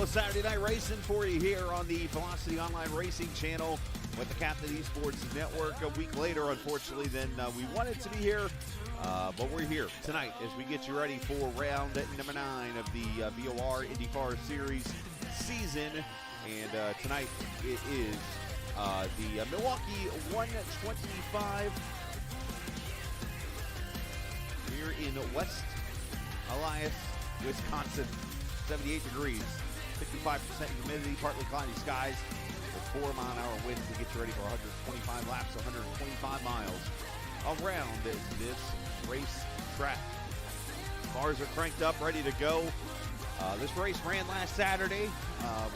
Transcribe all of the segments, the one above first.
Saturday Night Racing for you here on the Velocity Online Racing channel with the Captain eSports Network. A week later, unfortunately, than we wanted to be here, but we're here tonight as we get you ready for round number 9 of the VOR IndyCar Series season. And tonight it is the Milwaukee 125 here in West Elias, Wisconsin. 78 degrees. 55% humidity, partly cloudy skies with 4-mile-an-hour winds to get you ready for 125 laps, 125 miles around this race track. Cars are cranked up, ready to go. This race ran last Saturday.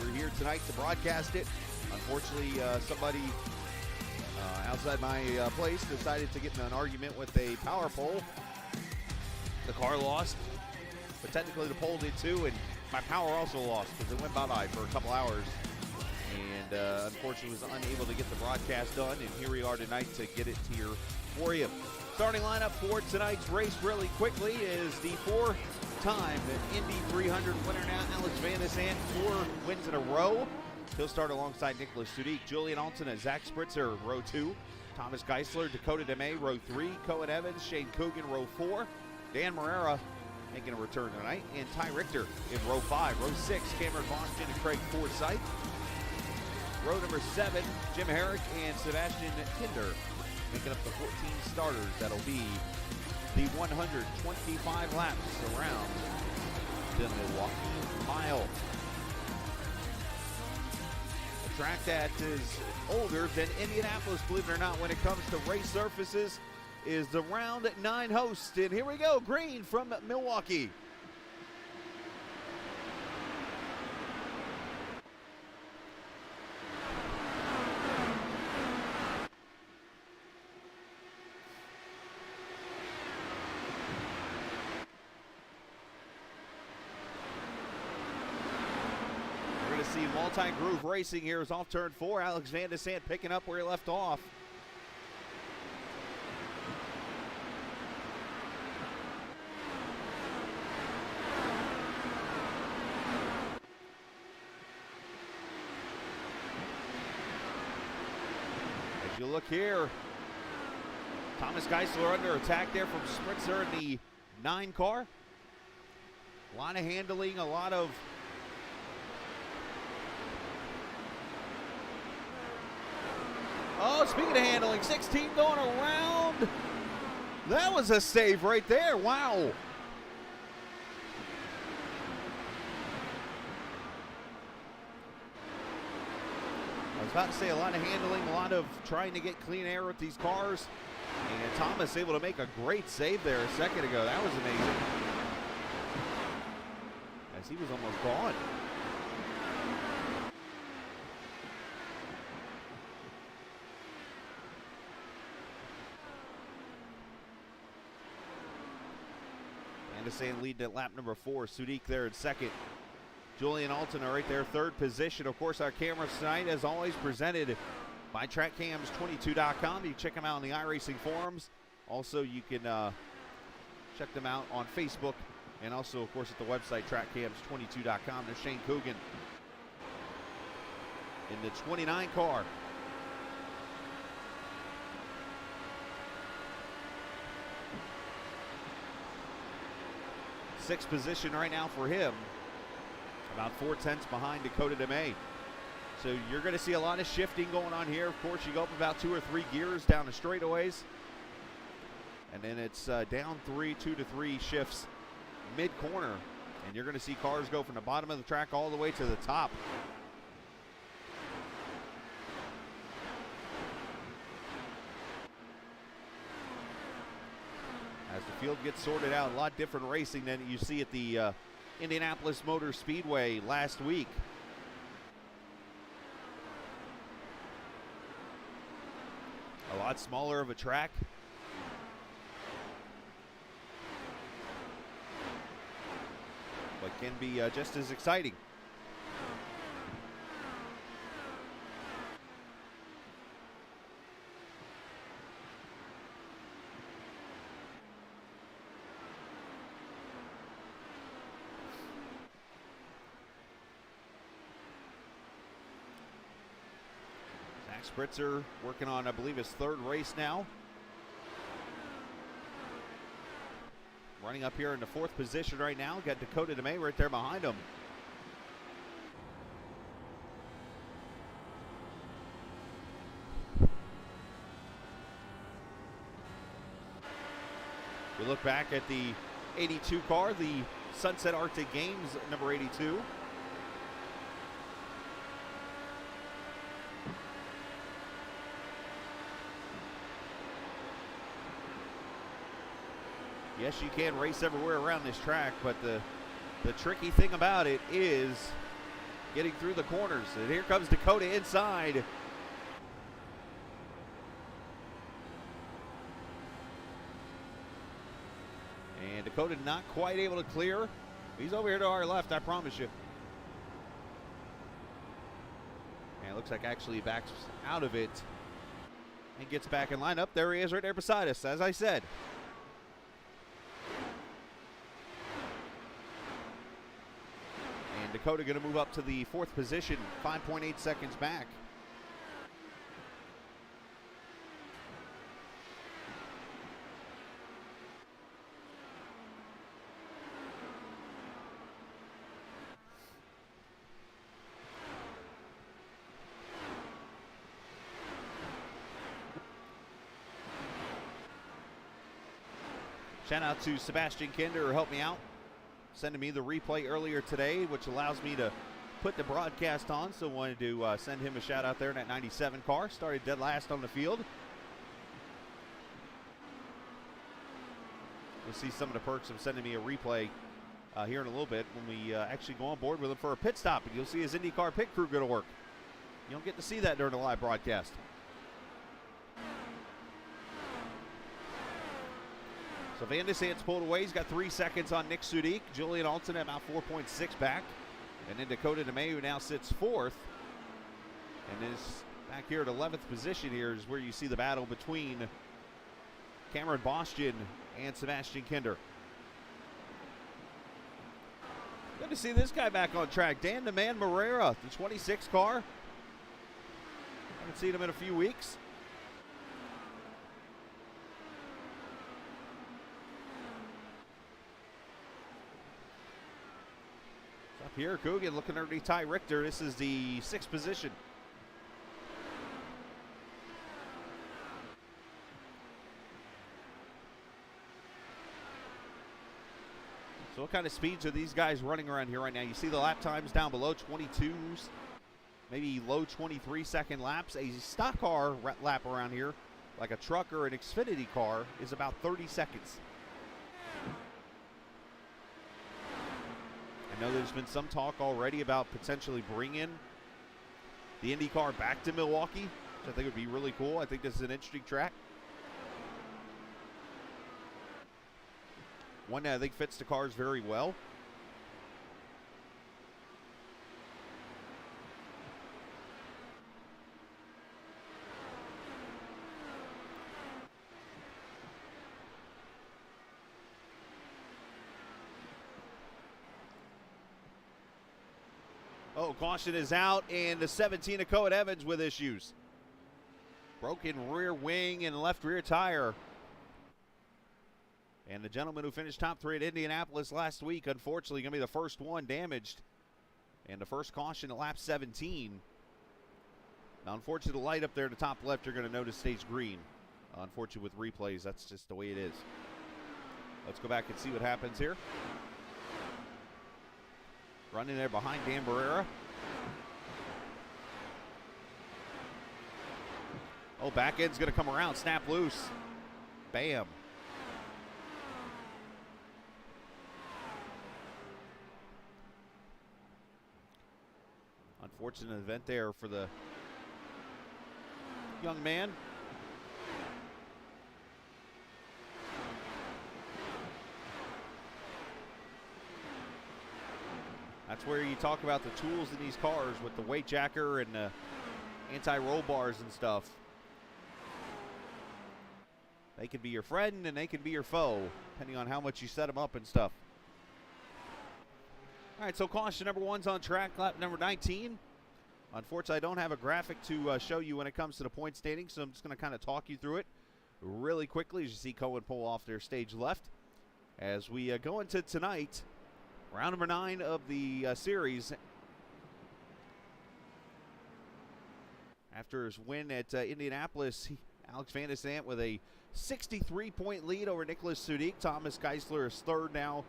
We're here tonight to broadcast it. Unfortunately, somebody outside my place decided to get in an argument with a power pole. The car lost, but technically the pole did too, and my power also lost because it went bye-bye for a couple hours, and unfortunately was unable to get the broadcast done, and here we are tonight to get it here for you. Starting lineup for tonight's race really quickly is the 4-time Indy 300 winner now, Alex Van de Sant, 4 wins in a row. He'll start alongside Nicholas Sudik, Julian Alton, Zach Spritzer, row 2, Thomas Geisler, Dakota DeMay, row 3, Cohen Evans, Shane Coogan, row 4, Dan Morera making a return tonight, and Ty Richter in row 5. Row 6, Cameron Boston and Craig Forsythe. Row number 7, Jim Herrick and Sebastian Kinder making up the 14 starters. That'll be the 125 laps around the Milwaukee Mile. A track that is older than Indianapolis, believe it or not, when it comes to race surfaces, is the round 9 host. And here we go, Green from Milwaukee. We're going to see multi-groove racing here is off turn 4. Alex Van de Sant picking up where he left off. As you look here, Thomas Geisler under attack there from Spritzer in the 9 car. A lot of handling, a lot of speaking of handling, 16 going around. That was a save right there. Wow. I was about to say a lot of handling, a lot of trying to get clean air with these cars. And Thomas able to make a great save there a second ago. That was amazing. As he was almost gone. Van de Sant leading at lap number 4. Sudik there in second. Julian Alton right there, third position. Of course, our cameras tonight, as always, presented by TrackCams22.com. You can check them out on the iRacing forums. Also, you can check them out on Facebook and also, of course, at the website TrackCams22.com. There's Shane Coogan in the 29 car. Sixth position right now for him. About 4/10 behind Dakota DeMay. So you're going to see a lot of shifting going on here. Of course, you go up about 2 or 3 gears down the straightaways. And then it's down 2 to 3 shifts mid-corner. And you're going to see cars go from the bottom of the track all the way to the top. As the field gets sorted out, a lot different racing than you see at the Indianapolis Motor Speedway last week. A lot smaller of a track. But can be just as exciting. Spritzer working on, I believe, his 3rd race now. Running up here in the 4th position right now. Got Dakota DeMay right there behind him. We look back at the 82 car, the Sunset Arctic Games number 82. Yes, you can race everywhere around this track, but the tricky thing about it is getting through the corners. And here comes Dakota inside. And Dakota not quite able to clear. He's over here to our left, I promise you. And it looks like actually he backs out of it and gets back in line. Up there he is right there beside us, as I said. Dakota going to move up to the 4th position, 5.8 seconds back. Shout out to Sebastian Kinder who helped me out, sending me the replay earlier today, which allows me to put the broadcast on. So wanted to send him a shout out there in that 97 car. Started dead last on the field. You'll see some of the perks of sending me a replay here in a little bit when we actually go on board with him for a pit stop. And you'll see his IndyCar pit crew go to work. You don't get to see that during the live broadcast. So Van de Sant's pulled away. He's got 3 seconds on Nick Sudik. Julian Alton at about 4.6 back. And then Dakota DeMay, who now sits 4th. And is back here at 11th position here is where you see the battle between Cameron Boston and Sebastian Kinder. Good to see this guy back on track. Dan the Man Moreira, the 26 car. Haven't seen him in a few weeks. Up here, Coogan looking underneath Ty Richter. This is the 6th position. So what kind of speeds are these guys running around here right now? You see the lap times down below, 22s, maybe low 23-second laps. A stock car lap around here, like a truck or an Xfinity car, is about 30 seconds. I know there's been some talk already about potentially bringing the IndyCar back to Milwaukee, which I think would be really cool. I think this is an interesting track. One that I think fits the cars very well. Oh, caution is out, and the 17 of Cohen Evans with issues. Broken rear wing and left rear tire. And the gentleman who finished top 3 at Indianapolis last week, unfortunately, going to be the first one damaged. And the first caution at lap 17. Now, unfortunately, the light up there in the top left, you're going to notice stays green. Unfortunately, with replays, that's just the way it is. Let's go back and see what happens here. Running there behind Dan Barrera. Oh, back end's going to come around, snap loose. Bam. Unfortunate event there for the young man. That's where you talk about the tools in these cars with the weight jacker and the anti-roll bars and stuff. They can be your friend and they can be your foe, depending on how much you set them up and stuff. All right, so caution number 1's on track, lap number 19. Unfortunately, I don't have a graphic to show you when it comes to the point standing, so I'm just going to kind of talk you through it really quickly as you see Cohen pull off their stage left. As we go into tonight, round number 9 of the series. After his win at Indianapolis, Alex Van de Sant with a 63-point lead over Nicholas Sudik. Thomas Geisler is third now.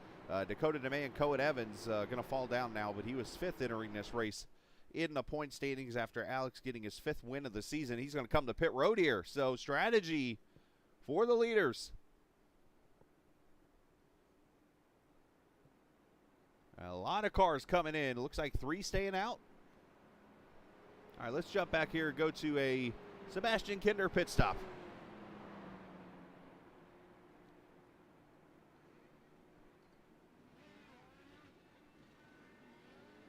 Dakota DeMay and Cohen Evans going to fall down now, but he was 5th entering this race in the point standings after Alex getting his 5th win of the season. He's going to come to pit road here. So strategy for the leaders. A lot of cars coming in. It looks like 3 staying out. All right, let's jump back here and go to a Sebastian Kinder pit stop.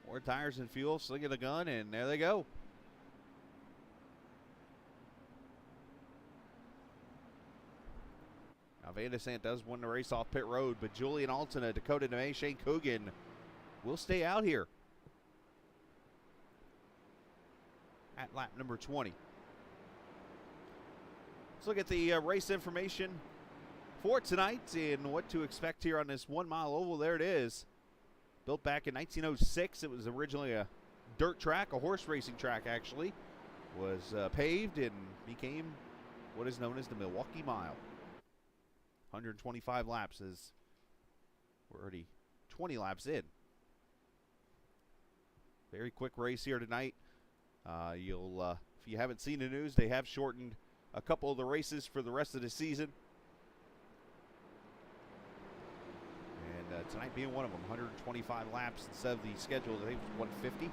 More tires and fuel, slinging the gun, and there they go. Now, Van de Sant does win the race off pit road, but Julian Altena, Dakota DeMay, Shane Coogan will stay out here at lap number 20. Let's look at the race information for tonight and what to expect here on this 1 mile oval. There it is. Built back in 1906. It was originally a dirt track, a horse racing track actually. Was paved and became what is known as the Milwaukee Mile. 125 laps is we're already 20 laps in. Very quick race here tonight. If you haven't seen the news, they have shortened a couple of the races for the rest of the season. And tonight being one of them, 125 laps instead of the schedule, I think it was 150.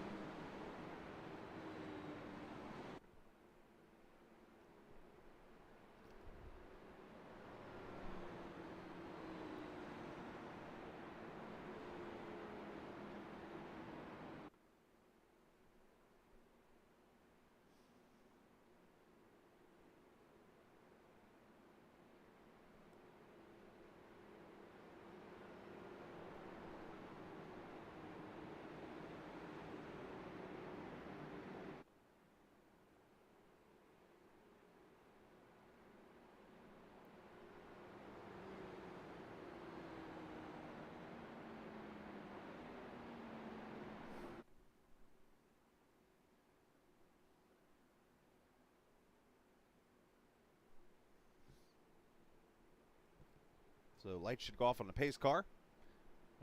So lights should go off on the pace car.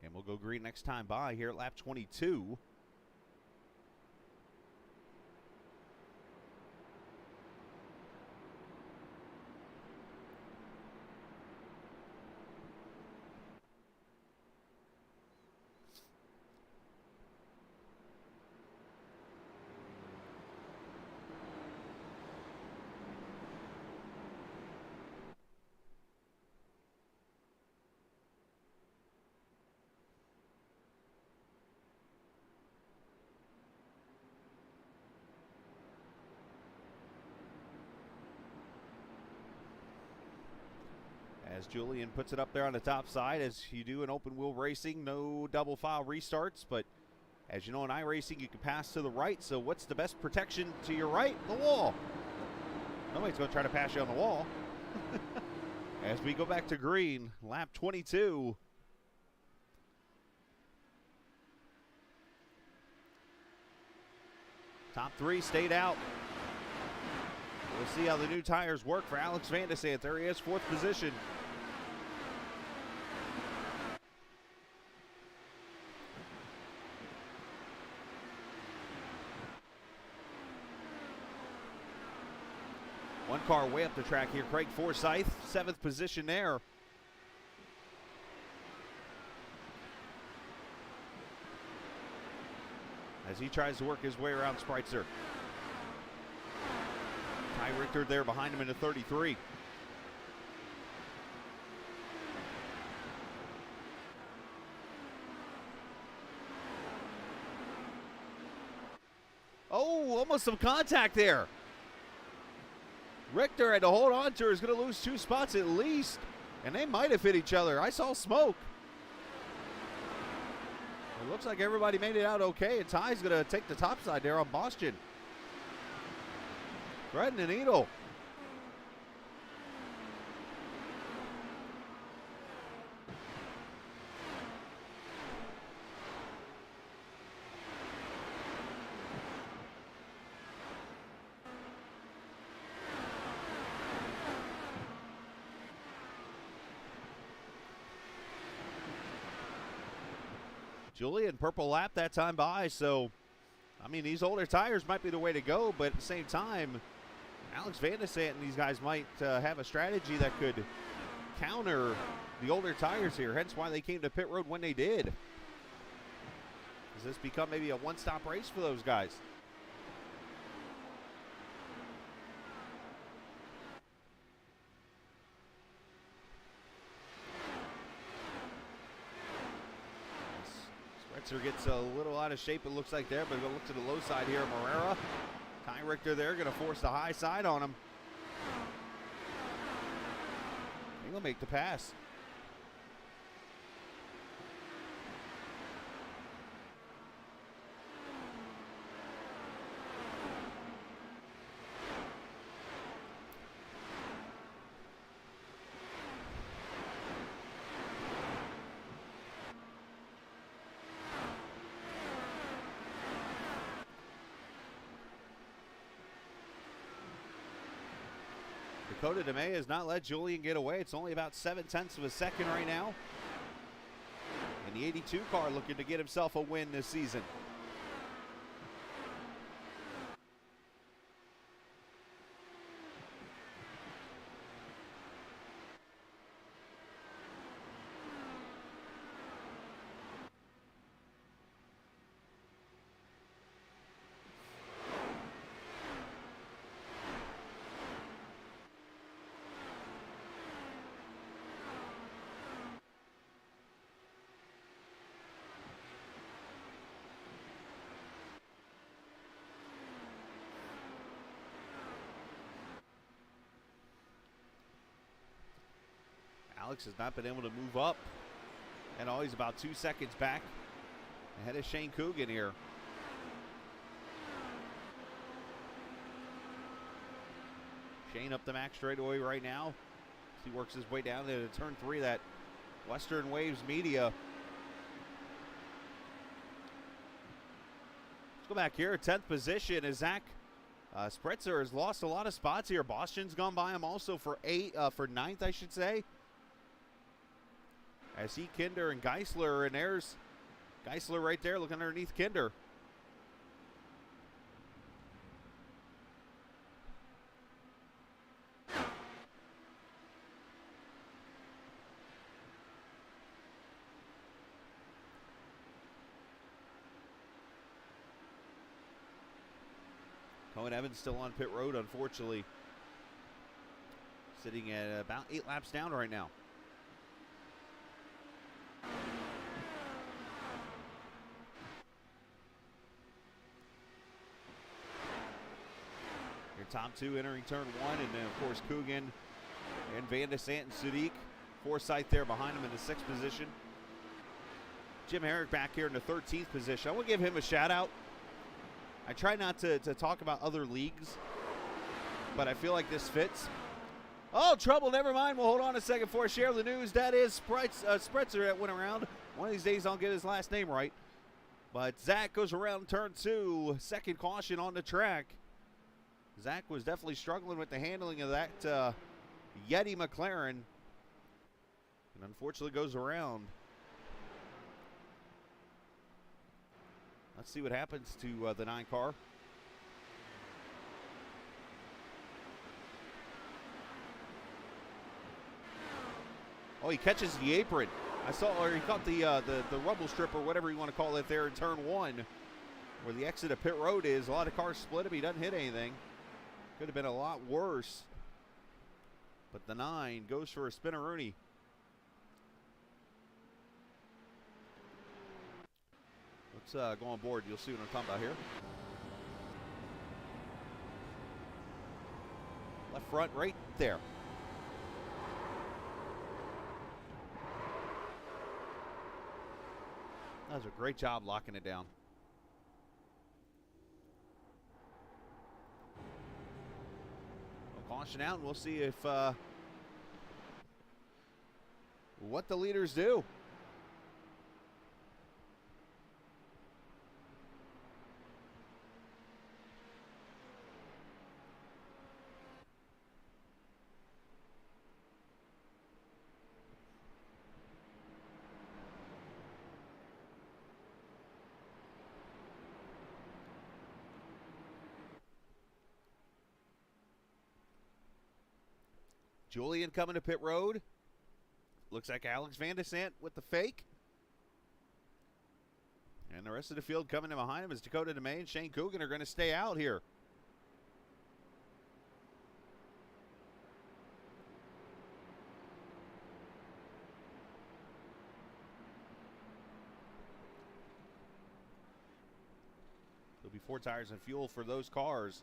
And we'll go green next time by here at lap 22. As Julian puts it up there on the top side, as you do in open wheel racing, no double file restarts, but As you know, in iRacing, you can pass to the right, so what's the best protection to your right? The wall. Nobody's going to try to pass you on the wall. As we go back to green, lap 22. Top three stayed out. We'll see how the new tires work for Alex Van de Sant. There he is, 4th position. One car way up the track here, Craig Forsyth, 7th position there. As he tries to work his way around Spritzer. Ty Richter there behind him in the 33. Oh, almost some contact there. Richter had to hold on to her. He's going to lose 2 spots at least. And they might have hit each other. I saw smoke. It looks like everybody made it out okay. And Ty's going to take the top side there on Boston. Threading the needle. Julian, purple lap that time by, so, I mean, these older tires might be the way to go, but at the same time, Alex Van de Sant and these guys might have a strategy that could counter the older tires here, hence why they came to pit road when they did. Does this become maybe a one-stop race for those guys? Spritzer gets a little out of shape, it looks like there, but we'll look to the low side here. Morera, Ty Richter there, going to force the high side on him. He'll make the pass. Dakota DeMay has not let Julian get away. It's only about 0.7 of a second right now. And the 82 car looking to get himself a win this season. Alex has not been able to move up, and always about 2 seconds back ahead of Shane Coogan here. Shane up the max straightaway right now. He works his way down to turn 3, that Western Waves Media. Let's go back here, 10th position is Zach Spritzer has lost a lot of spots here. Boston's gone by him also for 9th, I should say. As he, Kinder, and Geisler, and there's Geisler right there looking underneath Kinder. Cohen Evans still on pit road, unfortunately. Sitting at about 8 laps down right now. Your top 2 entering turn 1, and then of course Coogan and Van de Sant and Sadiq. Forsyth there behind him in the 6th position. Jim Herrick back here in the 13th position. I want to give him a shout-out. I try not to talk about other leagues, but I feel like this fits. Oh, trouble, never mind. We'll hold on a second before I share the news. That is Spretzer that went around. One of these days I'll get his last name right. But Zach goes around turn 2, second caution on the track. Zach was definitely struggling with the handling of that Yeti McLaren. And unfortunately goes around. Let's see what happens to the 9 car. Oh, he catches the apron. I saw, or he caught the rumble strip or whatever you want to call it there in turn 1, where the exit of pit road is. A lot of cars split him. He doesn't hit anything. Could have been a lot worse. But the 9 goes for a spinneroonie. Let's go on board. You'll see what I'm talking about here. Left front right there. That was a great job locking it down. We'll caution out and we'll see if what the leaders do. Julian coming to pit road. Looks like Alex Van de Sant with the fake. And the rest of the field coming in behind him is Dakota DeMay and Shane Coogan are going to stay out here. There'll be 4 tires and fuel for those cars.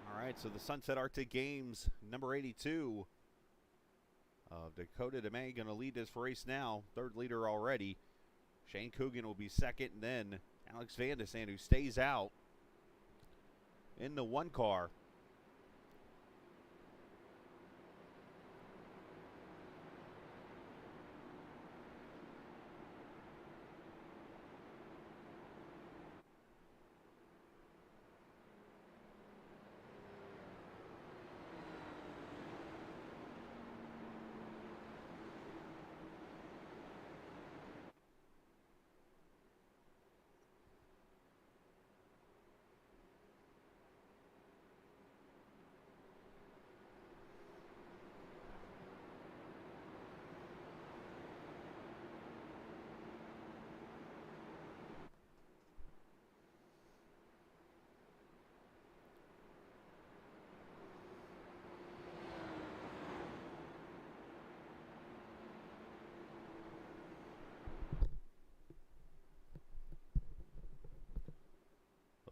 All right, so the Sunset Arctic Games, number 82 of Dakota DeMay going to lead this race now. 3rd leader already. Shane Coogan will be 2nd, and then Alex Van de Sant, who stays out in the 1 car.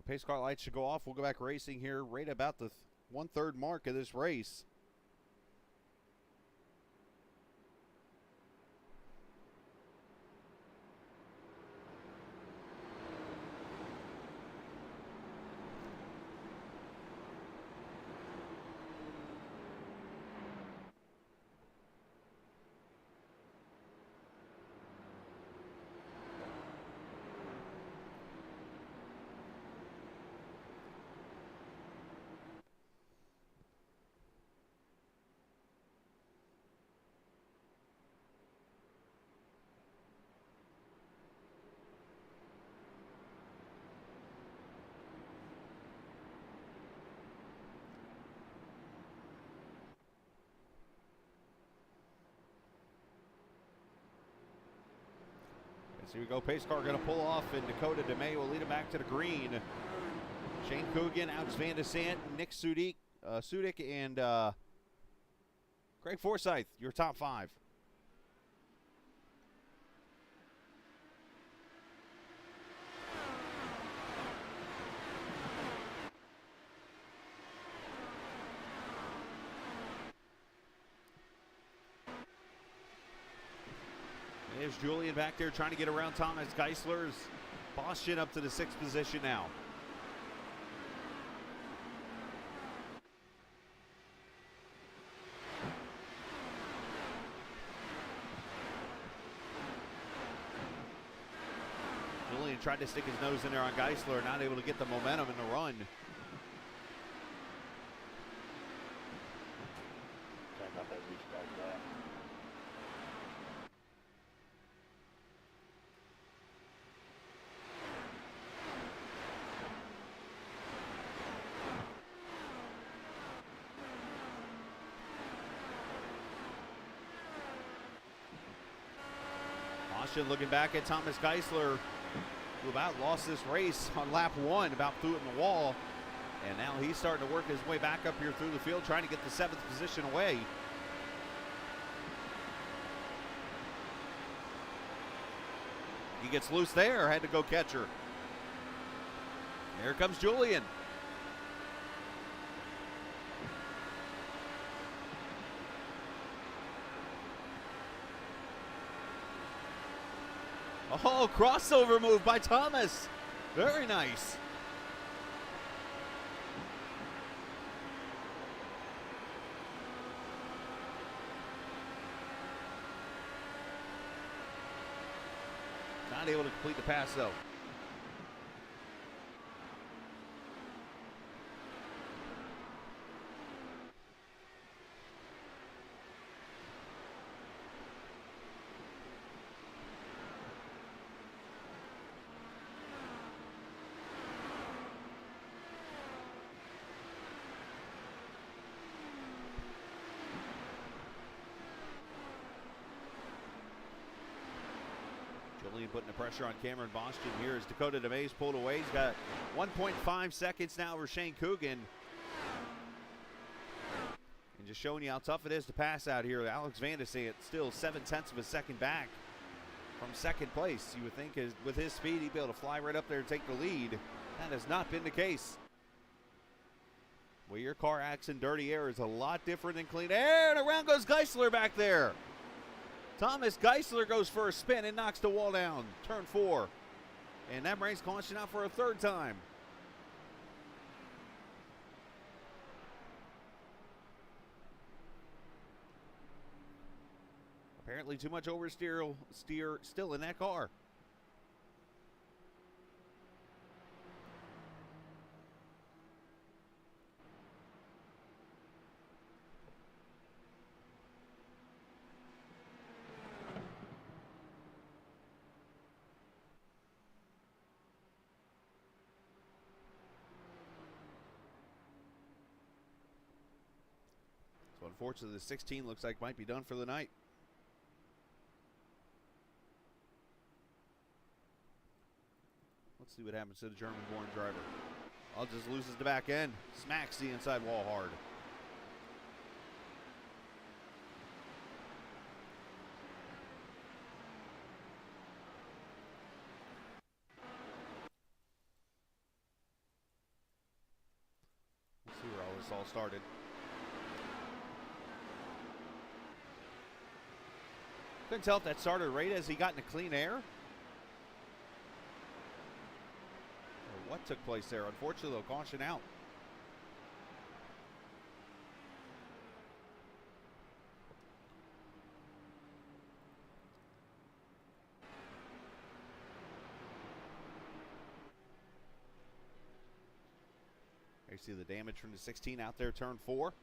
Pace car lights should go off. We'll go back racing here right about the 1/3 mark of this race. So here we go. Pace car going to pull off, and Dakota DeMay will lead him back to the green. Shane Coogan, Alex Van de Sant, Nick Sudik, and Greg Forsyth, your top 5. There's Julian back there trying to get around Thomas Geisler's Boston up to the 6th position now. Julian tried to stick his nose in there on Geisler, not able to get the momentum in the run. Looking back at Thomas Geisler, who about lost this race on lap 1, about threw it in the wall. And now he's starting to work his way back up here through the field, trying to get the 7th position away. He gets loose there, had to go catch her. Here comes Julian. Oh, crossover move by Thomas. Very nice. Not able to complete the pass, though. Julian putting the pressure on Cameron Boston here as Dakota DeMay's pulled away. He's got 1.5 seconds now over Shane Coogan. And just showing you how tough it is to pass out here. Alex Van de Sant still 0.7 of a second back from 2nd place. You would think with his speed he'd be able to fly right up there and take the lead. That has not been the case. Well, your car acts in dirty air is a lot different than clean air. And around goes Geisler back there. Thomas Geisler goes for a spin and knocks the wall down. Turn 4. And that brings caution out for a 3rd time. Apparently too much oversteer still in that car. So unfortunately, the 16 looks like might be done for the night. Let's see what happens to the German-born driver. I'll just loses the back end. Smacks the inside wall hard. Let's see where all this all started. Couldn't tell if that started right as he got into clean air. Or what took place there. Unfortunately, they'll caution out. There you see the damage from the 16 out there, turn 4.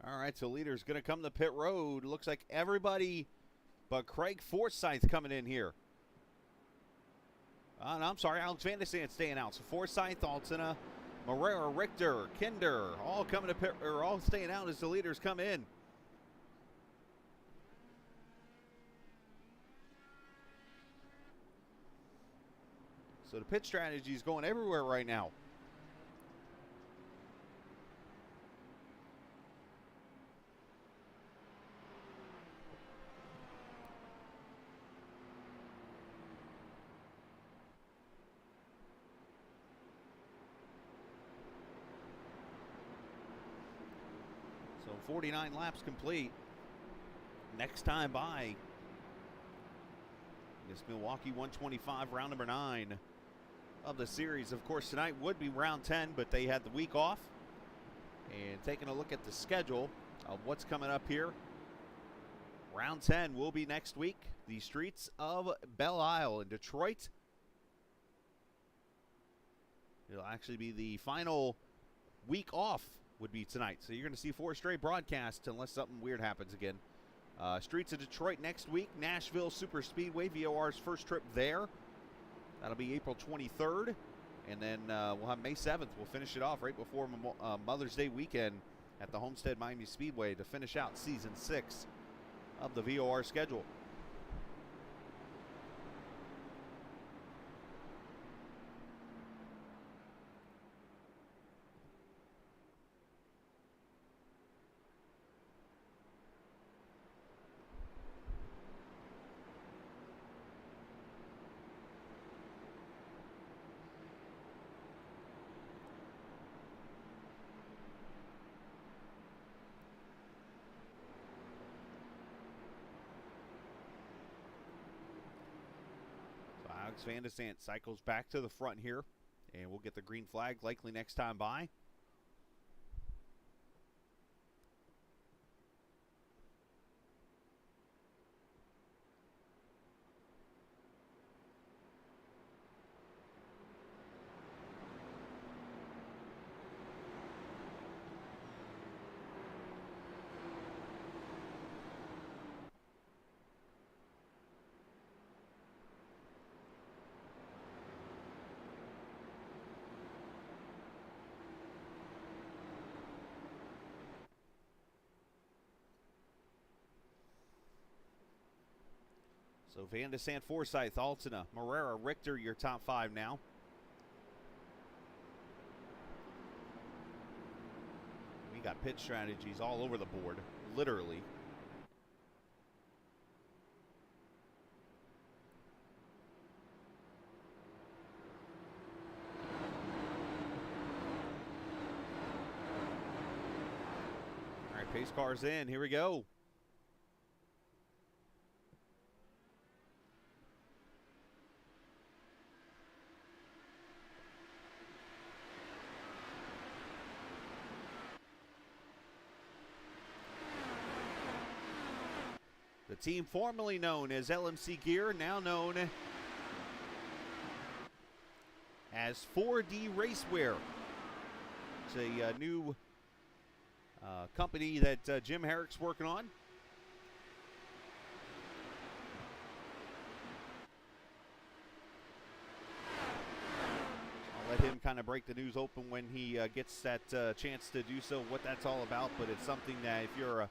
All right, so leader's going to come to pit road. Looks like everybody but Craig Forsyth coming in here. No, I'm sorry, Alex Van der Sand staying out. So Forsyth, Altina, Marrera, Richter, Kinder, all coming to pit, or all staying out as the leaders come in. So the pit strategy is going everywhere right now. So 49 laps complete. Next time by, this Milwaukee 125, round number 9 of the series. Of course, tonight would be round 10, but they had the week off. And taking a look at the schedule of what's coming up here. Round 10 will be next week. The streets of Belle Isle in Detroit. It'll actually be the final week off would be tonight. So you're going to see 4 straight broadcasts unless something weird happens again. Streets of Detroit next week. Nashville Super Speedway, VOR's first trip there. That'll be April 23rd. And then we'll have May 7th. We'll finish it off right before Mother's Day weekend at the Homestead Miami Speedway to finish out Season 6 of the VOR schedule. Alex Van der Sand cycles back to the front here, and we'll get the green flag likely next time by. So Van der Sand, Forsyth, Altina, Marrera, Richter, your top 5 now. We got pit strategies all over the board, literally. All right, pace cars in. Here we go. The team formerly known as LMC Gear, now known as 4D Racewear. It's a new company that Jim Herrick's working on. I'll let him kind of break the news open when he gets that chance to do so, what that's all about. But it's something that if you're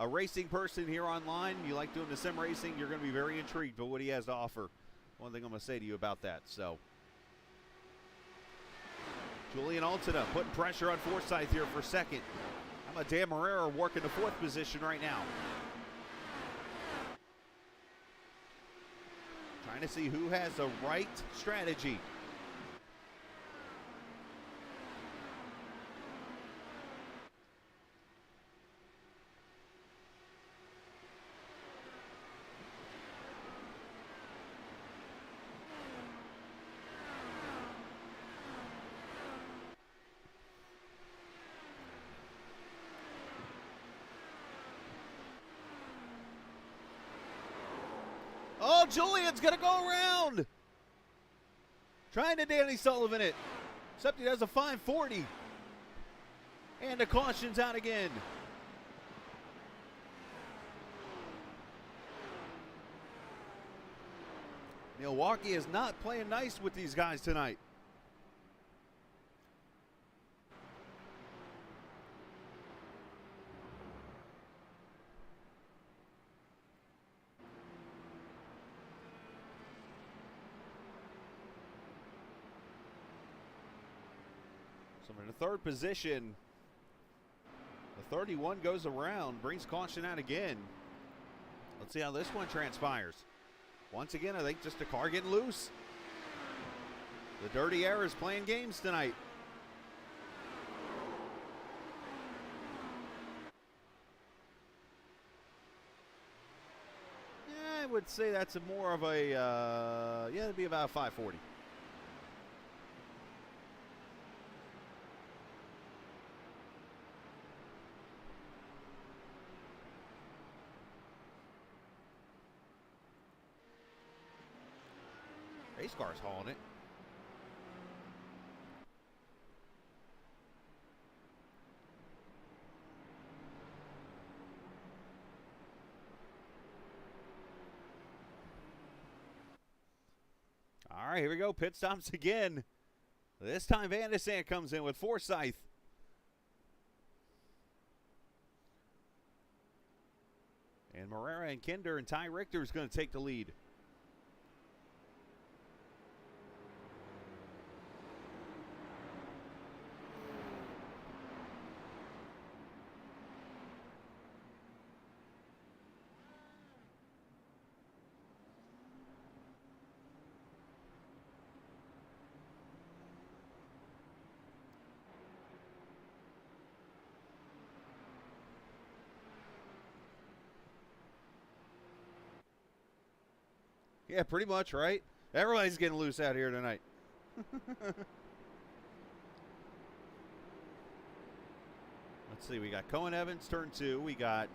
a racing person here online, you like doing the sim racing, you're going to be very intrigued by what he has to offer. One thing I'm going to say to you about that. So, Julian Altina putting pressure on Forsyth here for second. How about Dan Marrera working the 4th position right now? Trying to see who has the right strategy. Oh, Julian's going to go around. Trying to Danny Sullivan it. Except he does a 540. And the caution's out again. Milwaukee is not playing nice with these guys tonight. So in the third position, the 31 goes around, brings caution out again. Let's see how this one transpires. Once again, I think just a car getting loose. The Dirty Air is playing games tonight. Yeah, I would say that's a more of a, yeah, it'd be about 540. Race car's hauling it. All right, here we go. Pit stops again. This time Van de Sant comes in with Forsyth. And Morera and Kinder and Ty Richter is going to take the lead. Yeah, pretty much, right? Everybody's getting loose out here tonight. Let's see. We got Cohen Evans, turn 2. We got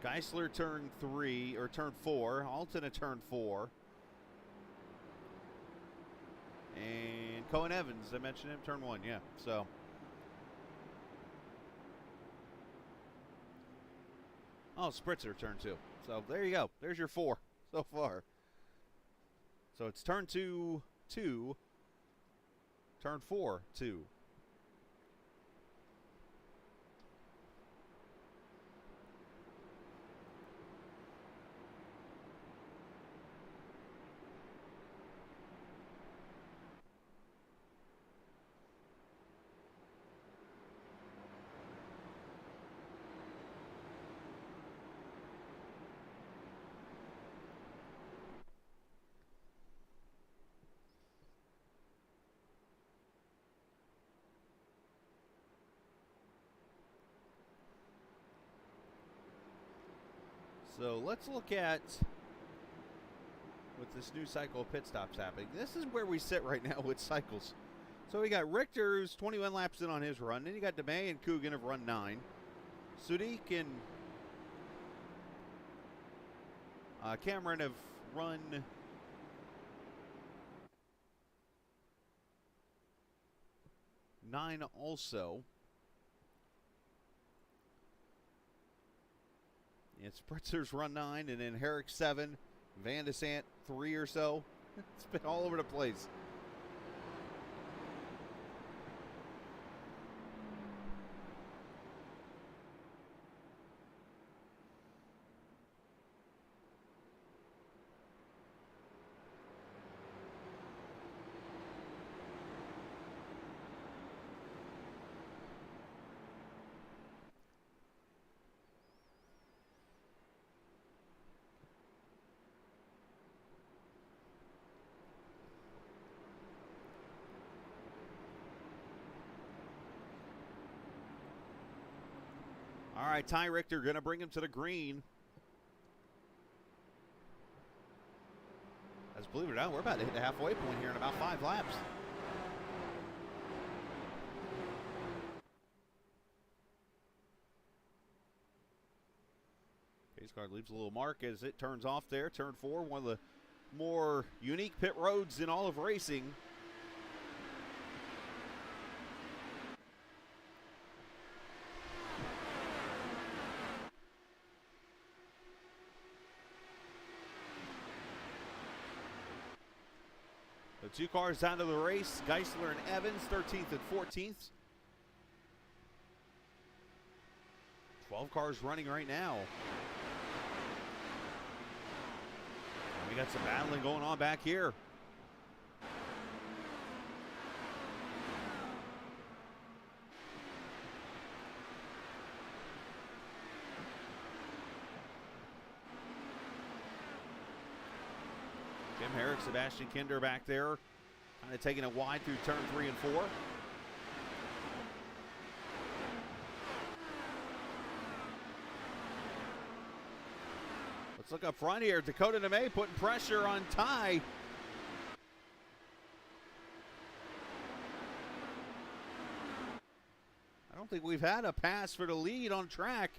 Geisler, turn 3, or turn 4. Alton at turn 4. And Cohen Evans, I mentioned him, turn 1, yeah. So. Oh, Spritzer, turn 2. So there you go. There's your 4 so far. So it's turn 2, 2, turn 4, 2. So let's look at with this new cycle of pit stops happening. This is where we sit right now with cycles. So we got Richter, who's 21 laps in on his run. Then you got DeMay and Coogan have run 9. Sudik and Cameron have run 9 also. And Spritzer's run 9, and then Herrick 7, Van de Sant 3 or so. It's been all over the place. All right, Ty Richter going to bring him to the green. As believe it or not, we're about to hit the halfway point here in about 5 laps. Pace car leaves a little mark as it turns off there. Turn 4, one of the more unique pit roads in all of racing. 2 cars out of the race, Geisler and Evans, 13th and 14th. 12 cars running right now. And we got some battling going on back here. Jim Herrick, Sebastian Kinder back there, kind of taking it wide through turn 3 and 4. Let's look up front here. Dakota DeMay putting pressure on Ty. I don't think we've had a pass for the lead on track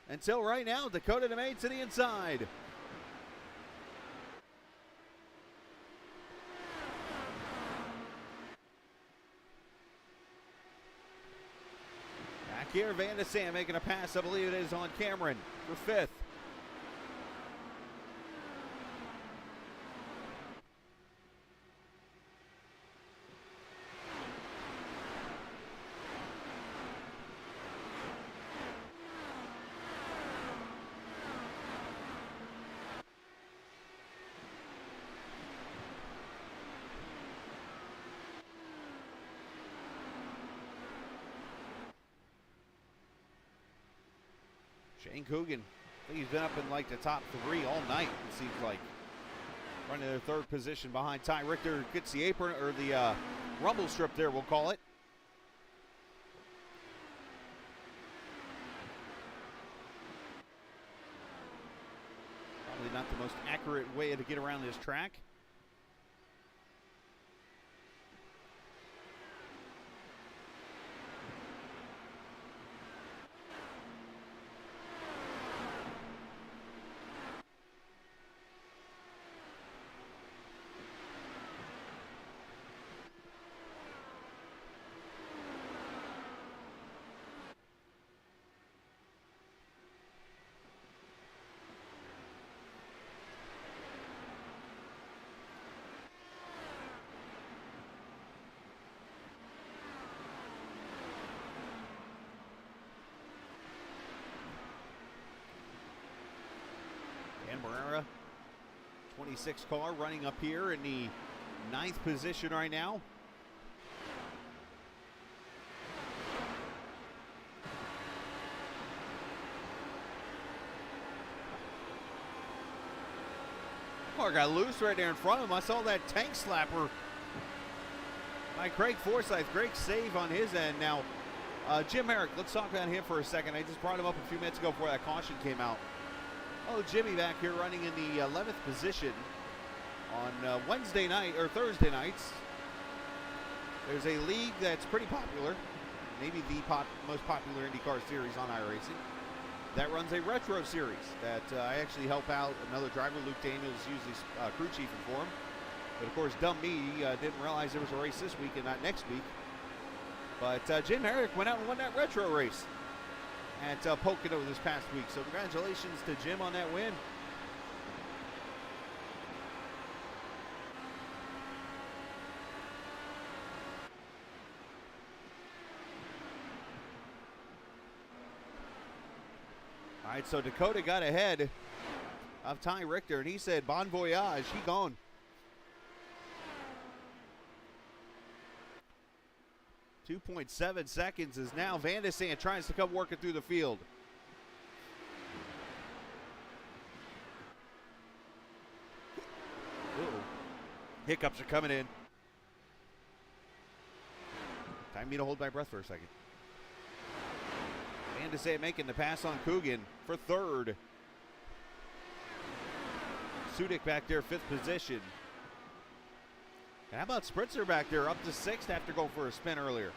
until right now. Dakota DeMay to the inside. Back here, Van de Sande making a pass. I believe it is on Cameron for 5th. Shane Coogan, I think he's been up in like the top 3 all night, it seems like. Running their 3rd position behind Ty Richter. Gets the apron, or the rumble strip there, we'll call it. Probably not the most accurate way to get around this track. Dan Barrera, 26 car, running up here in the 9th position right now. Car got loose right there in front of him. I saw that tank slapper by Craig Forsyth. Great save on his end. Now, Jim Herrick, let's talk about him for a second. I just brought him up a few minutes ago before that caution came out. Oh, Jimmy back here running in the 11th position on Wednesday night, or Thursday nights. There's a league that's pretty popular, maybe the most popular IndyCar series on iRacing, that runs a retro series that I actually help out. Another driver, Luke Daniels, is usually crew chiefing for him. But of course, dumb me, didn't realize there was a race this week and not next week. But Jim Herrick went out and won that retro race at Pocono this past week. So congratulations to Jim on that win. All right, so Dakota got ahead of Ty Richter, and he said, bon voyage, he gone. .7 seconds is now Van de Sande tries to come working through the field. Uh-oh. Hiccups are coming in. Time me to hold my breath for a second. Van de Sande making the pass on Coogan for 3rd. Sudik back there, 5th position. And how about Spritzer back there, up to 6th after going for a spin earlier.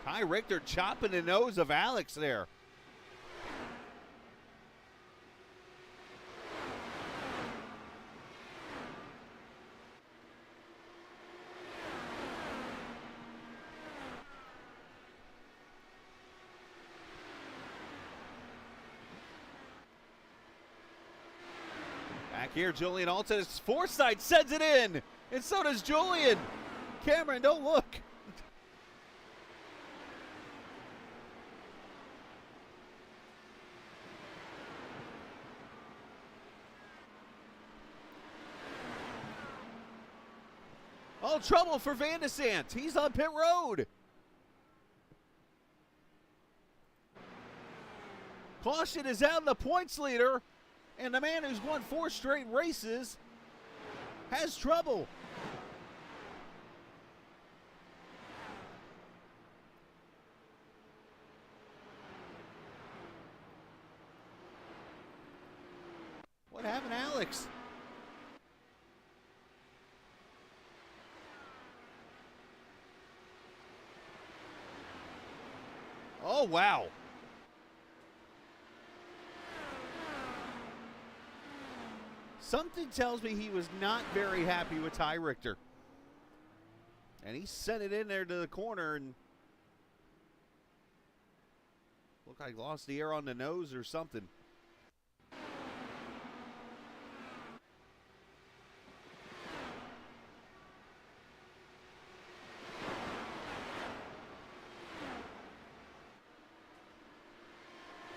Ty Richter chopping the nose of Alex there. Back here. Julian Alton's Forsythe sends it in, and so does Julian. Cameron, don't look. Oh, trouble for Van de Sant. He's on pit road. Caution is out, the points leader, and the man who's won 4 straight races has trouble. What happened, Alex? Oh, wow. Something tells me he was not very happy with Ty Richter. And he sent it in there to the corner and looked like he lost the air on the nose or something.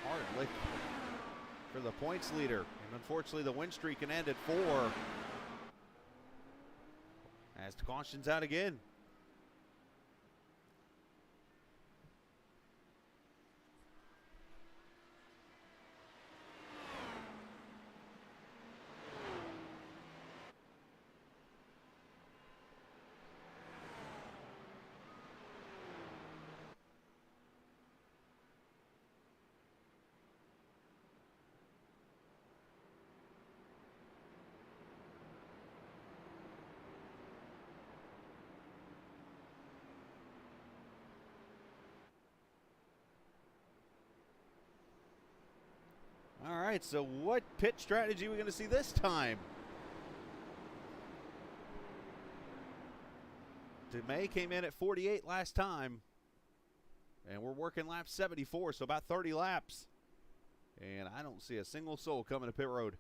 Hard lick for the points leader. And unfortunately, the win streak can end at 4. As the caution's out again. All right, so what pit strategy are we going to see this time? DeMay came in at 48 last time, and we're working lap 74, so about 30 laps. And I don't see a single soul coming to pit road.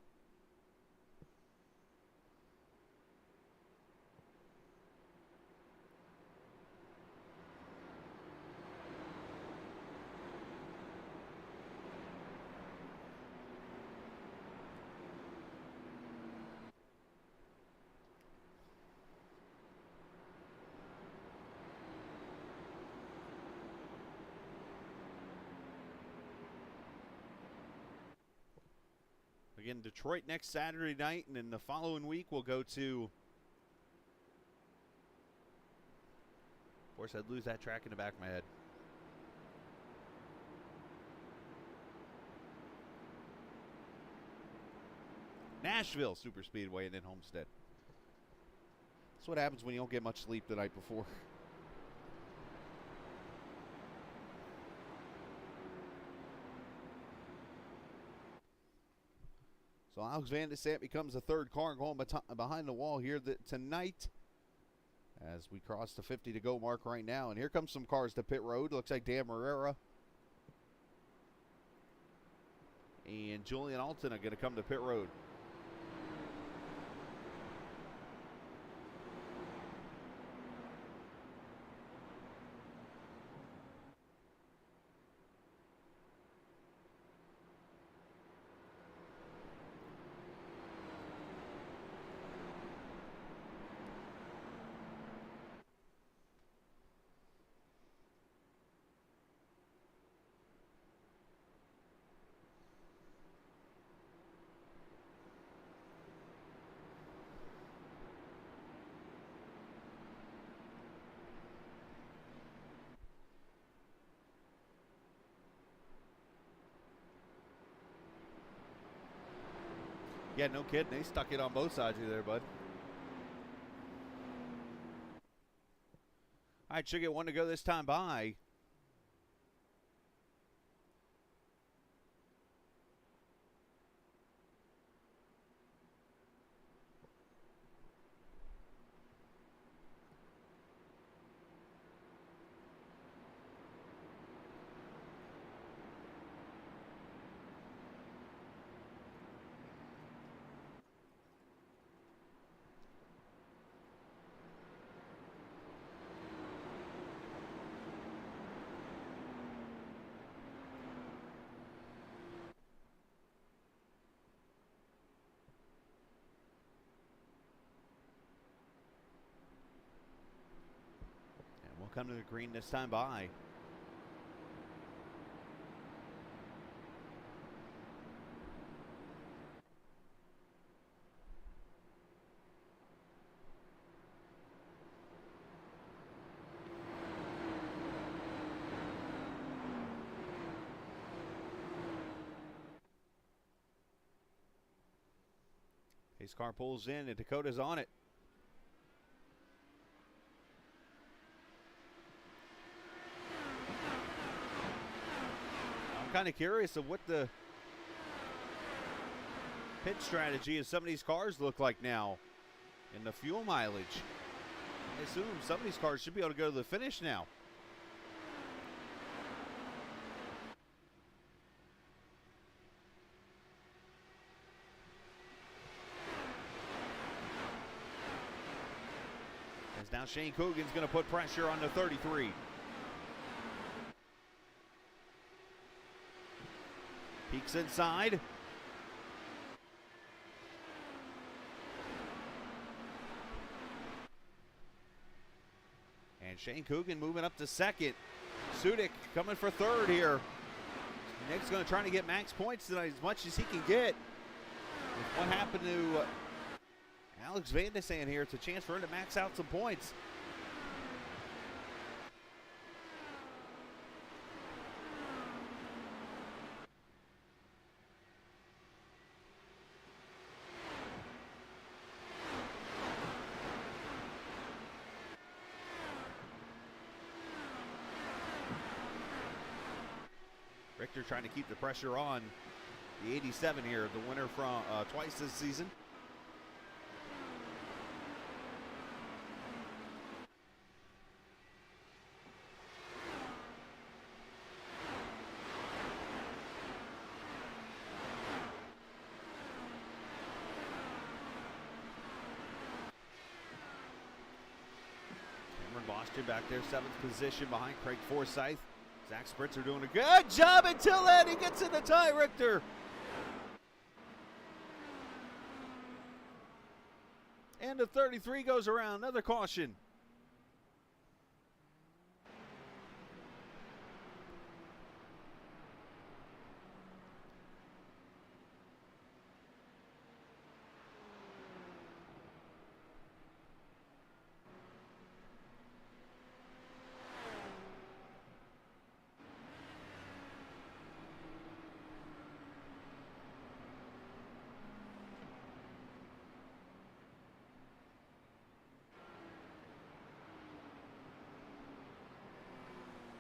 Again, Detroit next Saturday night, and then the following week we'll go to... Of course, I'd lose that track in the back of my head. Nashville Super Speedway and then Homestead. That's what happens when you don't get much sleep the night before. So Alex Van de Sant becomes the 3rd car going behind the wall here tonight as we cross the 50 to go mark right now. And here comes some cars to pit road. Looks like Dan Marrera and Julian Alton are going to come to pit road. Yeah, no kidding. They stuck it on both sides of you there, bud. All right, should get one to go this time by. come to the green this time by. Pace car pulls in and Dakota's on it. I'm kind of curious of what the pit strategy of some of these cars look like now in the fuel mileage. I assume some of these cars should be able to go to the finish now. As now Shane Coogan's going to put pressure on the 33. Peeks inside. And Shane Coogan moving up to second. Sudik coming for third here. Nick's going to try to get max points tonight as much as he can get. What happened to Alex Van de Sande here? It's a chance for him to max out some points. Richter trying to keep the pressure on the 87 here, the winner from twice this season. Cameron Boston back there, 7th position behind Craig Forsyth. Zach Spritzer doing a good job until then he gets in the tie, Richter. And the 33 goes around, another caution.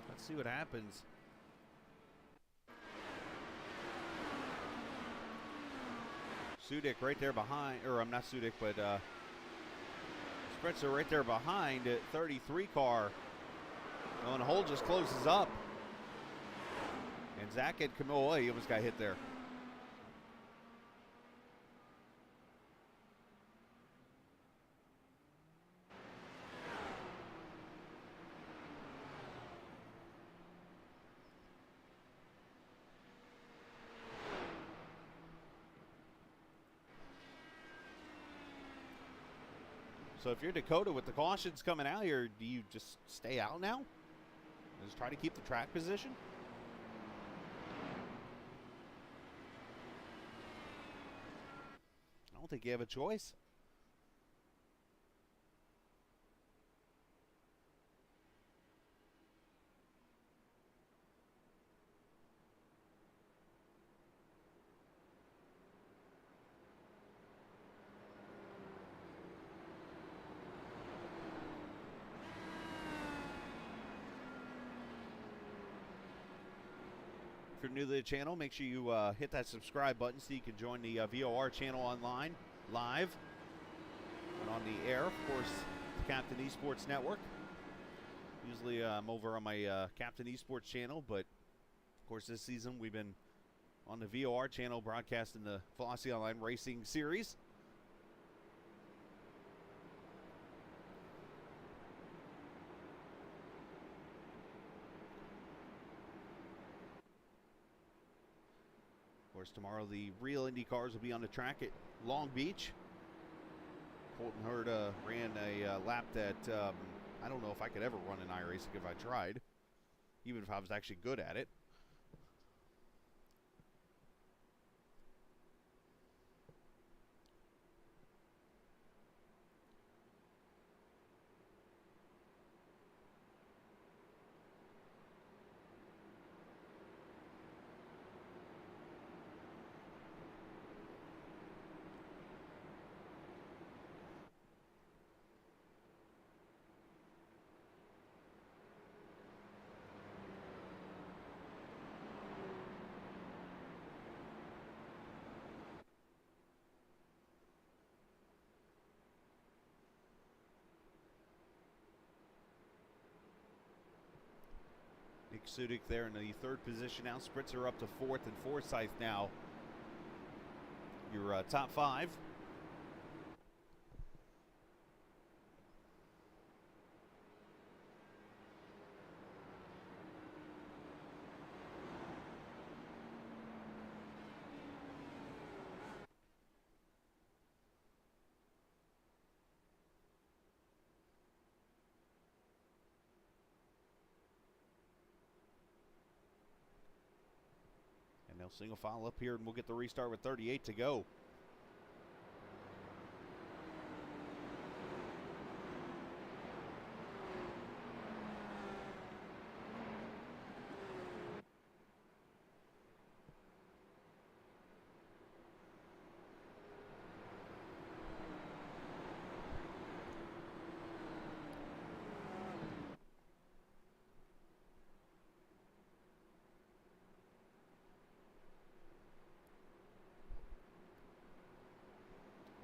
Let's see what happens. Sudik right there behind, or I'm not Sudik, but Spritzer right there behind at 33 car. And the hole just closes up. And Zach had come away. He almost got hit there. So if you're Dakota with the cautions coming out here, do you just stay out now? Just try to keep the track position? I don't think you have a choice. If you're new to the channel, make sure you hit that subscribe button so you can join the VOR channel online, live, and on the air, of course, the Captain Esports Network. Usually I'm over on my Captain Esports channel, but of course this season we've been on the VOR channel broadcasting the Velocity Online Racing Series. Of course, tomorrow the real Indy cars will be on the track at Long Beach. Colton Hurd ran a lap that I don't know if I could ever run an iRacing if I tried, even if I was actually good at it. Nick Sudik there in the third position now. Spritzer up to fourth, and Forsyth now your top five. And they'll single file up here, and we'll get the restart with 38 to go.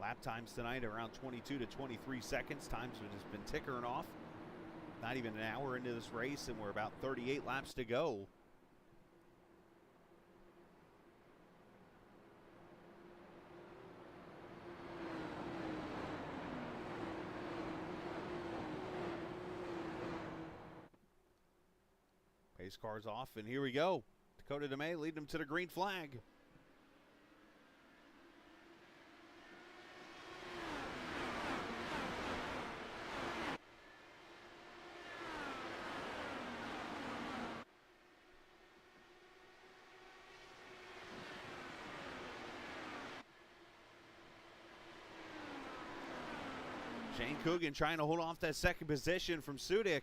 Lap times tonight around 22 to 23 seconds. Times have just been tickering off. Not even an hour into this race, and we're about 38 laps to go. Pace car's off, and here we go. Dakota DeMay leading them to the green flag. Shane Coogan trying to hold off that second position from Sudik.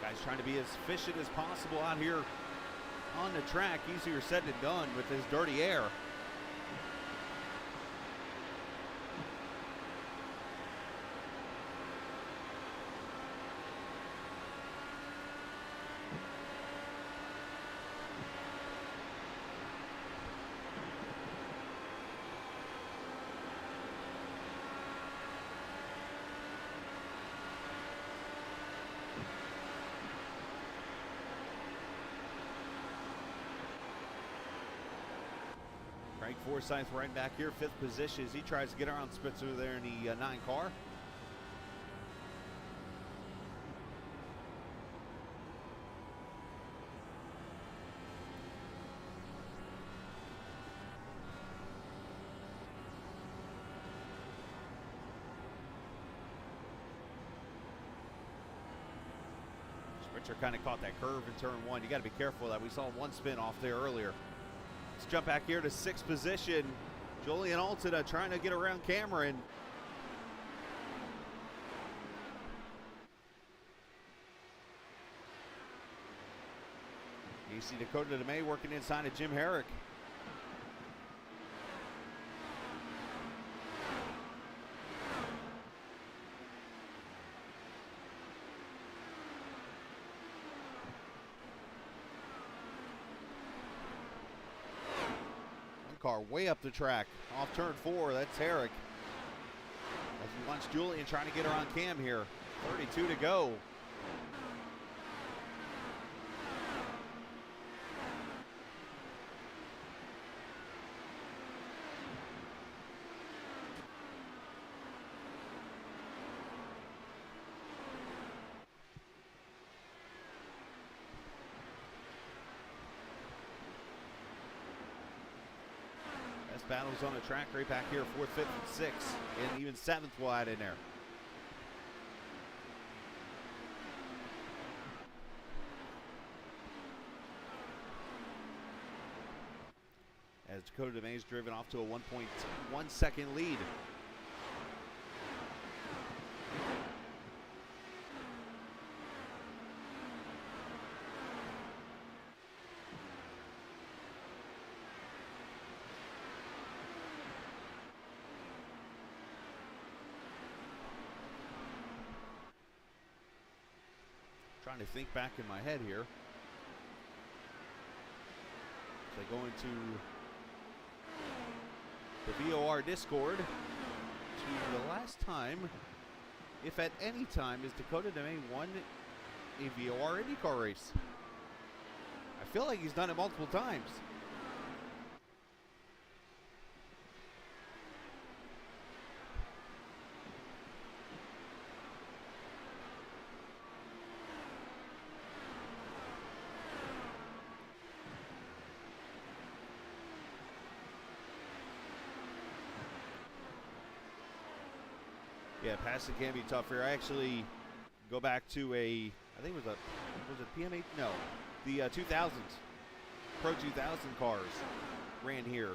Guys trying to be as efficient as possible out here on the track. Easier said than done with this dirty air. Craig Forsyth right back here, fifth position as he tries to get around Spitzer there in the 9 car. Spitzer kind of caught that curve in turn 1. You got to be careful of that. We saw one spin off there earlier. Let's jump back here to 6th position. Julian Altada trying to get around Cameron. You see Dakota DeMay working inside of Jim Herrick. Car way up the track off turn 4. That's Herrick as we watch Julian trying to get around Cam here. 32 to go. battles on the track right back here, 4th, 5th, and 6th, and even 7th will add in there. As Dakota DeMay's driven off to a 1.1 second lead. Trying to think back in my head here. So I go into the VOR Discord to the last time, if at any time, has Dakota DeMay won a VOR IndyCar race. I feel like he's done it multiple times. Yeah, passing can be tough here. I actually go back to I think it was it PM8? No, the 2000s, Pro 2000 cars ran here.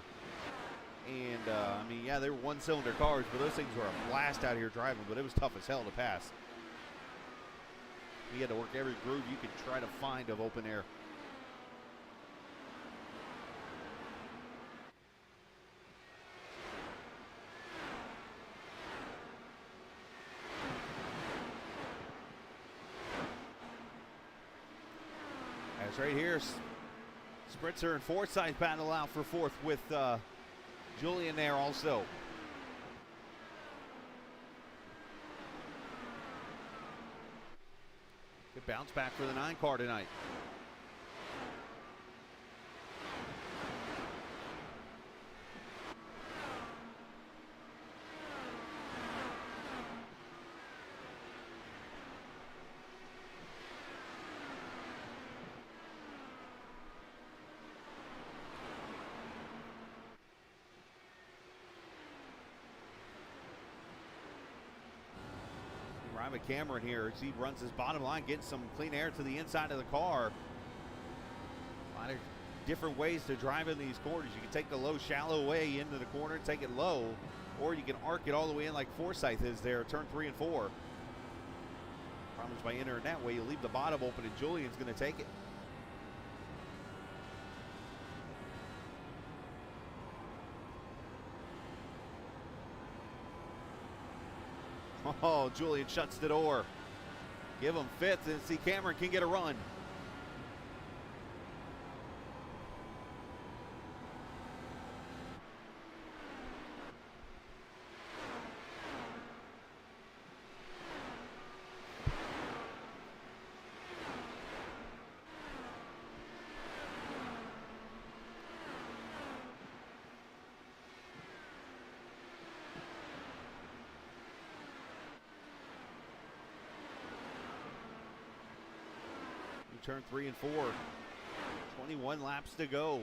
And, I mean, yeah, they were one-cylinder cars, but those things were a blast out here driving, but it was tough as hell to pass. You had to work every groove you could try to find of open air. As right here, Spritzer and Forsyth battle out for 4th with Julian there also. Good bounce back for the 9 car tonight. Ryan Cameron here as he runs his bottom line, getting some clean air to the inside of the car. A lot of different ways to drive in these corners. You can take the low, shallow way into the corner, take it low, or you can arc it all the way in like Forsyth is there, turn 3 and 4. Problem is by entering that way, you leave the bottom open and Julian's going to take it. Oh, Julian shuts the door. Give him 5th and see Cameron can get a run. Turn 3 and 4. 21 laps to go.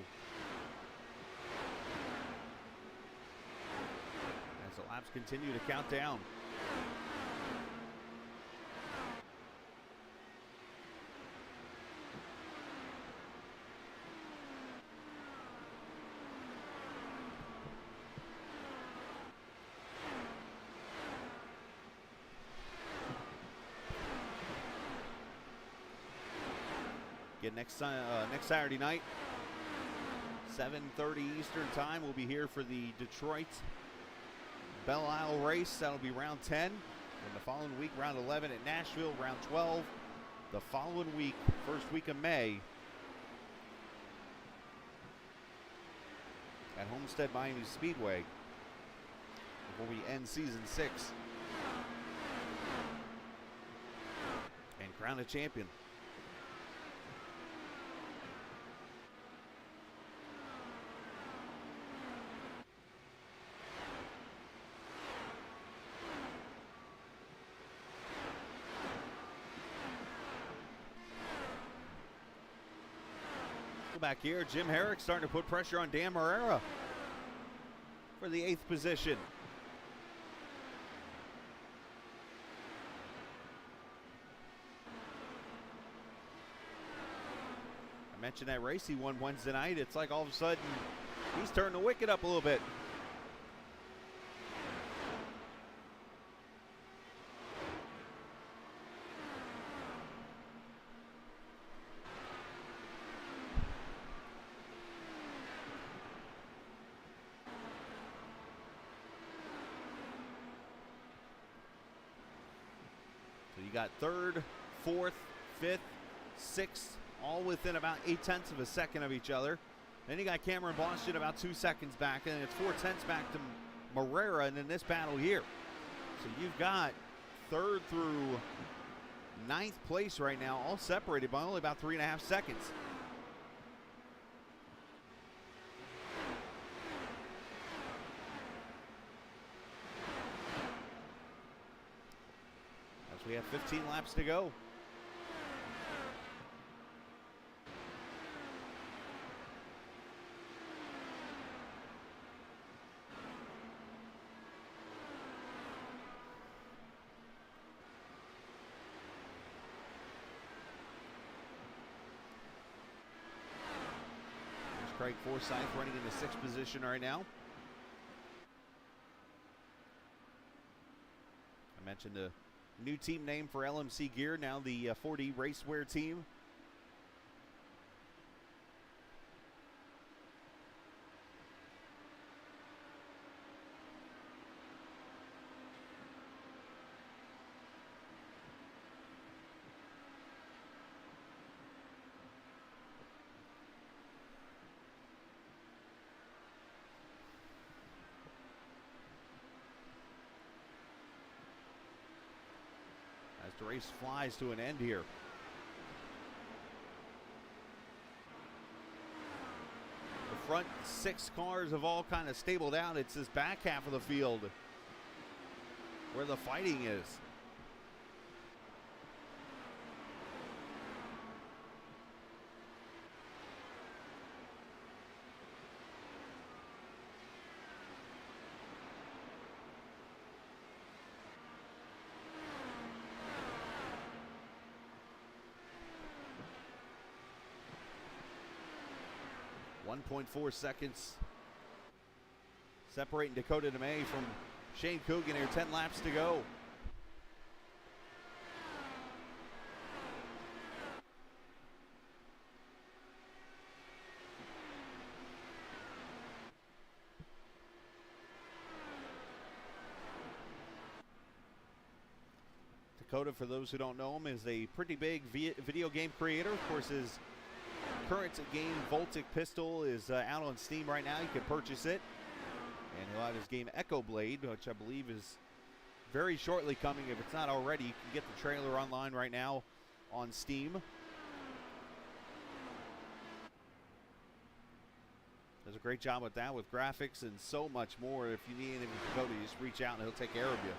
As the laps continue to count down. Again, next Saturday night, 7:30 Eastern time, we'll be here for the Detroit Belle Isle race. That'll be round 10. And the following week, round 11 at Nashville, round 12. The following week, first week of May, at Homestead Miami Speedway, before we end season 6 and crown a champion. Back here, Jim Herrick starting to put pressure on Dan Marrera. for the 8th position. I mentioned that race he won Wednesday night. It's like all of a sudden he's turned the wicket up a little bit. So you got 3rd, 4th, 5th, 6th, all within about 0.8 of a second of each other. Then you got Cameron Boston about 2 seconds back, and it's 0.4 back to Morera, and in this battle here. So you've got 3rd through 9th place right now, all separated by only about 3.5 seconds. As we have 15 laps to go. Craig Forsyth running in the 6th position right now. I mentioned the new team name for LMC Gear, now the 4D Racewear team. As the race flies to an end here. The front 6 cars have all kind of stabled out. It's this back half of the field where the fighting is. .4 seconds separating Dakota DeMay from Shane Coogan here. 10 laps to go. Dakota, for those who don't know him, is a pretty big video game creator. Of course, his current game Voltic Pistol is out on Steam right now. You can purchase it. And he'll have his game Echo Blade, which I believe is very shortly coming. If it's not already, you can get the trailer online right now on Steam. Does a great job with that, with graphics and so much more. If you need anything from Dakota, you just reach out and he'll take care of you.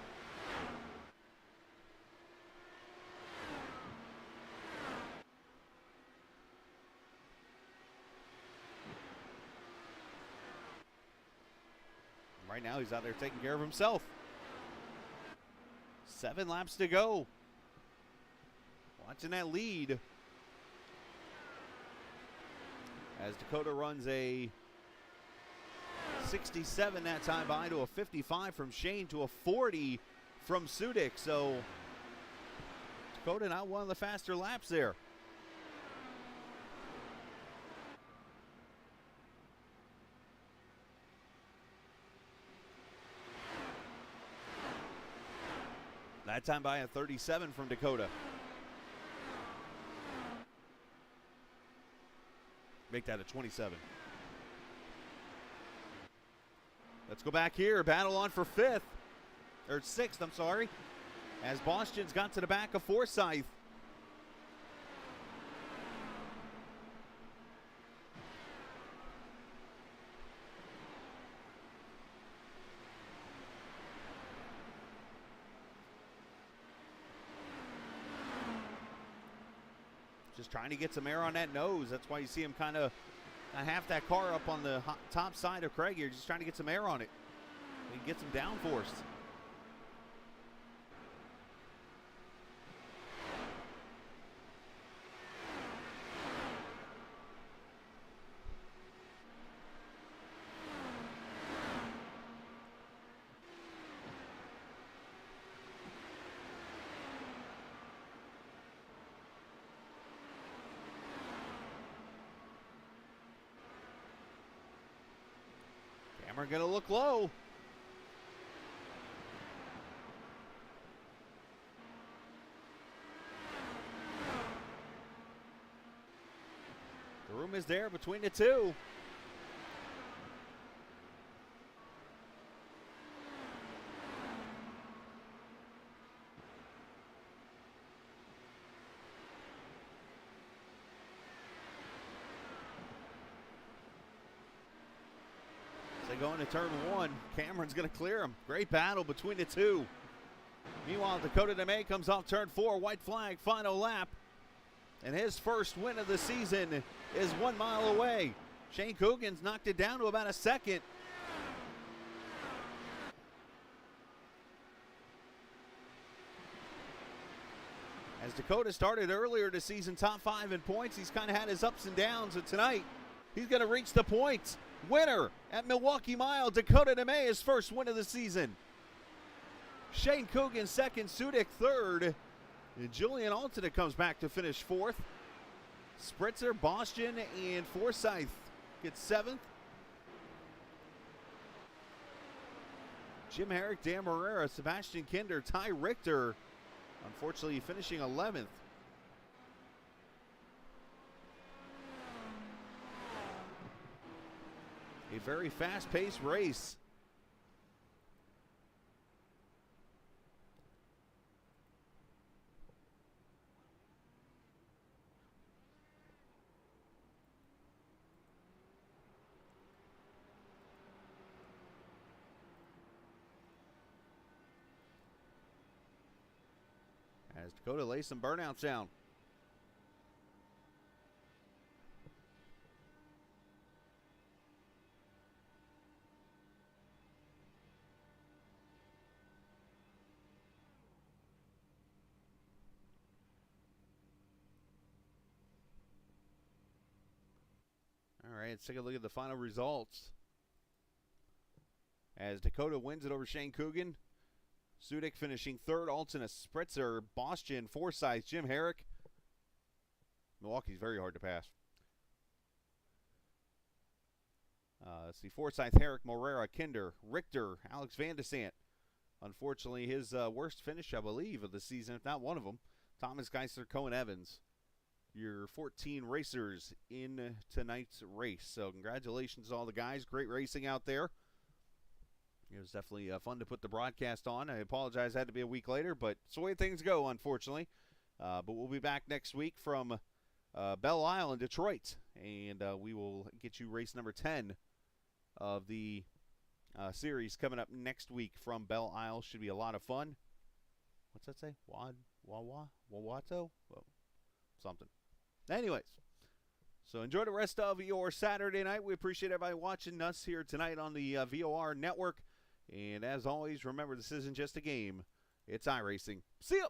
Right now, he's out there taking care of himself. 7 laps to go. Watching that lead. As Dakota runs a 67 that time by, to a 55 from Shane, to a 40 from Sudik. So Dakota not one of the faster laps there. That time by a 37 from Dakota. Make that a 27. Let's go back here. Battle on for 5th. Or 6th, I'm sorry. As Boston's got to the back of Forsyth. Just trying to get some air on that nose. That's why you see him kind of half that car up on the top side of Craig here, just trying to get some air on it. He gets him downforced. Cameron going to look low. The room is there between the two. They go into turn one. Cameron's going to clear him. Great battle between the two. Meanwhile, Dakota DeMay comes off turn 4. White flag, final lap. And his first win of the season is 1 mile away. Shane Coogan's knocked it down to about a second. As Dakota started earlier this season, top 5 in points, he's kind of had his ups and downs. And tonight, he's going to reach the points. Winner at Milwaukee Mile, Dakota DeMay, his first win of the season. Shane Coogan second, Sudik third. And Julian Altada comes back to finish 4th. Spritzer, Boston, and Forsyth get 7th. Jim Herrick, Dan Morera, Sebastian Kinder, Ty Richter, unfortunately finishing 11th. A very fast-paced race. As Dakota lays some burnouts down. All right, let's take a look at the final results. As Dakota wins it over Shane Coogan. Sudik finishing 3rd, Alton, Spritzer, Boston, Forsyth, Jim Herrick. Milwaukee's very hard to pass. Let's see, Forsyth, Herrick, Morera, Kinder, Richter, Alex Van de Sant. Unfortunately, his worst finish, I believe, of the season, if not one of them. Thomas Geisler, Cohen Evans. Your 14 racers in tonight's race. So congratulations to all the guys. Great racing out there. It was definitely fun to put the broadcast on. I apologize, it had to be a week later, but it's the way things go, unfortunately. But we'll be back next week from Belle Isle in Detroit, and we will get you race number 10 of the series coming up next week from Belle Isle. Should be a lot of fun. What's that say? Wawato? Well, something. Anyways, so enjoy the rest of your Saturday night. We appreciate everybody watching us here tonight on the VOR network. And as always, remember, this isn't just a game. It's iRacing. See ya!